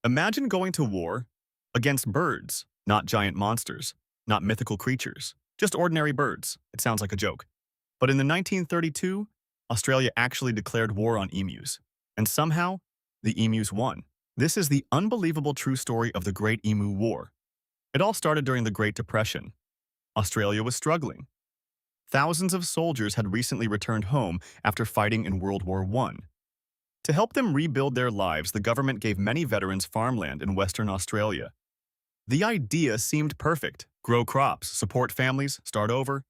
Imagine going to war against birds, not giant monsters, not mythical creatures, just ordinary birds. It sounds like a joke. But in the 1932, Australia actually declared war on emus. And somehow, the emus won. This is the unbelievable true story of the Great Emu War. It all started during the Great Depression. Australia was struggling. Thousands of soldiers had recently returned home after fighting in World War I. To help them rebuild their lives, the government gave many veterans farmland in Western Australia. The idea seemed perfect. Grow crops, support families, start over.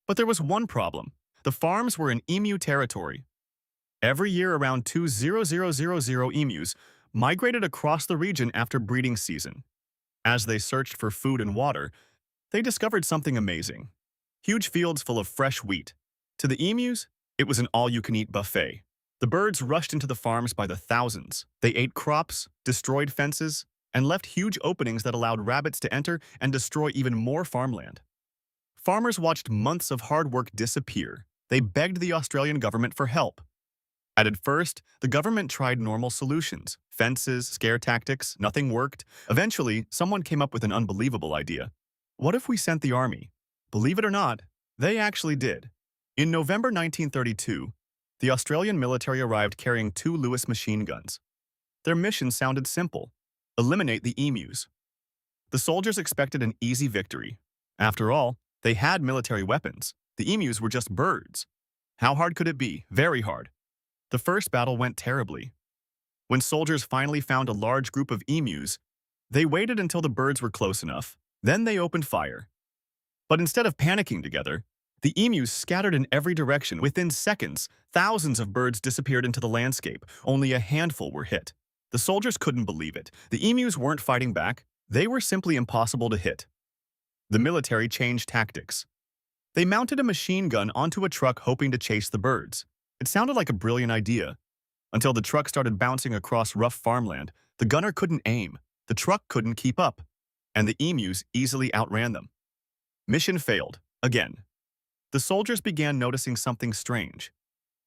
But there was one problem. The farms were in emu territory. Every year, around 2,000 emus migrated across the region after breeding season. As they searched for food and water, they discovered something amazing. Huge fields full of fresh wheat. To the emus, it was an all-you-can-eat buffet. The birds rushed into the farms by the thousands. They ate crops, destroyed fences, and left huge openings that allowed rabbits to enter and destroy even more farmland. Farmers watched months of hard work disappear. They begged the Australian government for help. At first, the government tried normal solutions. Fences, scare tactics, nothing worked. Eventually, someone came up with an unbelievable idea. What if we sent the army? Believe it or not, they actually did. In November 1932, the Australian military arrived carrying 2 Lewis machine guns. Their mission sounded simple: eliminate the emus. The soldiers expected an easy victory. After all, they had military weapons. The emus were just birds. How hard could it be? Very hard. The first battle went terribly. When soldiers finally found a large group of emus, they waited until the birds were close enough. Then they opened fire. But instead of panicking together, the emus scattered in every direction. Within seconds, thousands of birds disappeared into the landscape. Only a handful were hit. The soldiers couldn't believe it. The emus weren't fighting back. They were simply impossible to hit. The military changed tactics. They mounted a machine gun onto a truck hoping to chase the birds. It sounded like a brilliant idea. Until the truck started bouncing across rough farmland, the gunner couldn't aim. The truck couldn't keep up. And the emus easily outran them. Mission failed, again. The soldiers began noticing something strange.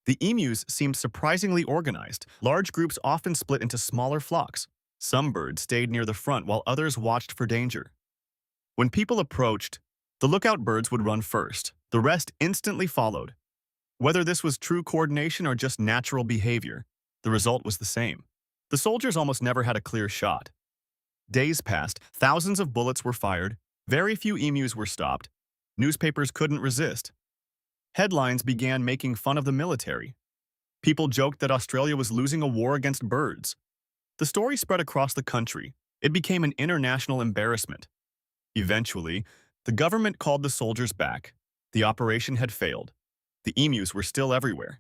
The emus seemed surprisingly organized. Large groups often split into smaller flocks. Some birds stayed near the front while others watched for danger. When people approached, the lookout birds would run first. The rest instantly followed. Whether this was true coordination or just natural behavior, the result was the same. The soldiers almost never had a clear shot. Days passed, thousands of bullets were fired, very few emus were stopped. Newspapers couldn't resist. Headlines began making fun of the military. People joked that Australia was losing a war against birds. The story spread across the country. It became an international embarrassment. Eventually, the government called the soldiers back. The operation had failed. The emus were still everywhere.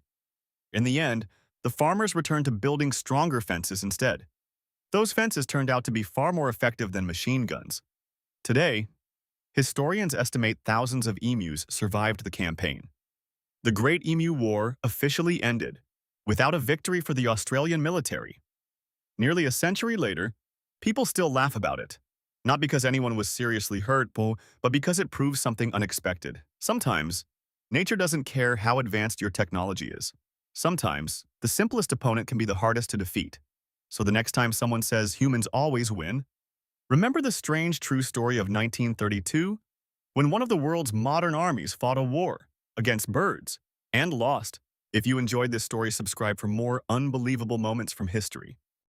In the end, the farmers returned to building stronger fences instead. Those fences turned out to be far more effective than machine guns. Today, historians estimate thousands of emus survived the campaign. The Great Emu War officially ended, without a victory for the Australian military. Nearly a century later, people still laugh about it. Not because anyone was seriously hurt, but because it proves something unexpected. Sometimes, nature doesn't care how advanced your technology is. Sometimes, the simplest opponent can be the hardest to defeat. So the next time someone says humans always win, remember the strange true story of 1932, when one of the world's modern armies fought a war against birds and lost. If you enjoyed this story, subscribe for more unbelievable moments from history.